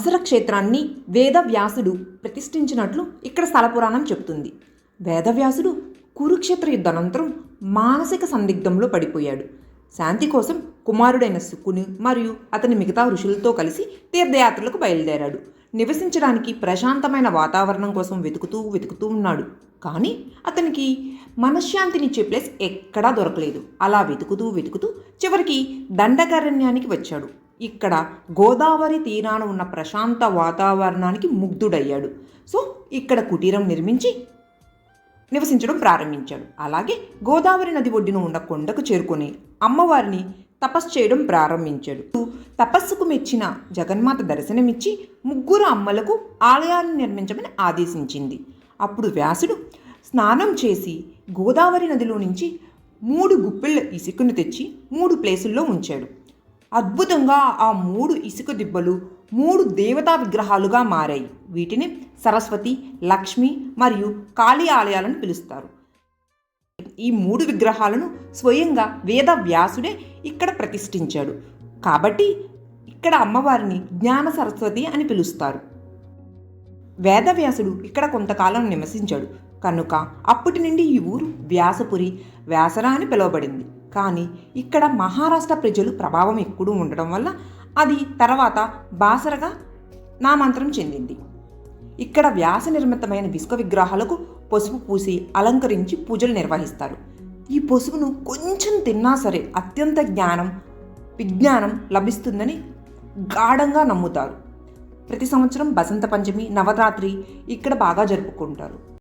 బాసర క్షేత్రాన్ని వేదవ్యాసుడు ప్రతిష్ఠించినట్లు ఇక్కడ స్థల పురాణం చెబుతుంది. వేదవ్యాసుడు కురుక్షేత్ర యుద్ధానంతరం మానసిక సందిగ్ధంలో పడిపోయాడు. శాంతి కోసం కుమారుడైన శుకుని మరియు అతని మిగతా ఋషులతో కలిసి తీర్థయాత్రలకు బయలుదేరాడు. నివసించడానికి ప్రశాంతమైన వాతావరణం కోసం వెతుకుతూ ఉన్నాడు. కానీ అతనికి మనశ్శాంతినిచ్చే ప్లేస్ ఎక్కడా దొరకలేదు. అలా వెతుకుతూ చివరికి దండకారణ్యానికి వచ్చాడు. ఇక్కడ గోదావరి తీరాన ఉన్న ప్రశాంత వాతావరణానికి ముగ్ధుడయ్యాడు. సో ఇక్కడ కుటీరం నిర్మించి నివసించడం ప్రారంభించాడు. అలాగే గోదావరి నది ఒడ్డున ఉన్న కొండకు చేరుకొని అమ్మవారిని తపస్సు చేయడం ప్రారంభించాడు. తపస్సుకు మెచ్చిన జగన్మాత దర్శనమిచ్చి ముగ్గురు అమ్మలకు ఆలయాన్ని నిర్మించమని ఆదేశించింది. అప్పుడు వ్యాసుడు స్నానం చేసి గోదావరి నదిలో నుంచి 3 గుప్పిళ్ళ ఇసుకను తెచ్చి 3 ప్లేసుల్లో ఉంచాడు. అద్భుతంగా ఆ 3 ఇసుక దిబ్బలు 3 దేవతా విగ్రహాలుగా మారాయి. వీటిని సరస్వతి, లక్ష్మి మరియు కాళీ ఆలయాలను పిలుస్తారు. ఈ 3 విగ్రహాలను స్వయంగా వేదవ్యాసుడే ఇక్కడ ప్రతిష్ఠించాడు. కాబట్టి ఇక్కడ అమ్మవారిని జ్ఞాన సరస్వతి అని పిలుస్తారు. వేదవ్యాసుడు ఇక్కడ కొంతకాలం నివసించాడు కనుక అప్పటి నుండి ఈ ఊరు వ్యాసపురి, వ్యాసర అని పిలువబడింది. కానీ ఇక్కడ మహారాష్ట్ర ప్రజలు ప్రభావం ఎక్కువ ఉండడం వల్ల అది తర్వాత బాసరగా నామాంతరం చెందింది. ఇక్కడ వ్యాస నిర్మితమైన ఇసుక విగ్రహాలకు పసుపు పూసి అలంకరించి పూజలు నిర్వహిస్తారు. ఈ పసుపును కొంచెం తిన్నా సరే అత్యంత విజ్ఞానం లభిస్తుందని గాఢంగా నమ్ముతారు. ప్రతి సంవత్సరం బసంత పంచమి, నవరాత్రి ఇక్కడ బాగా జరుపుకుంటారు.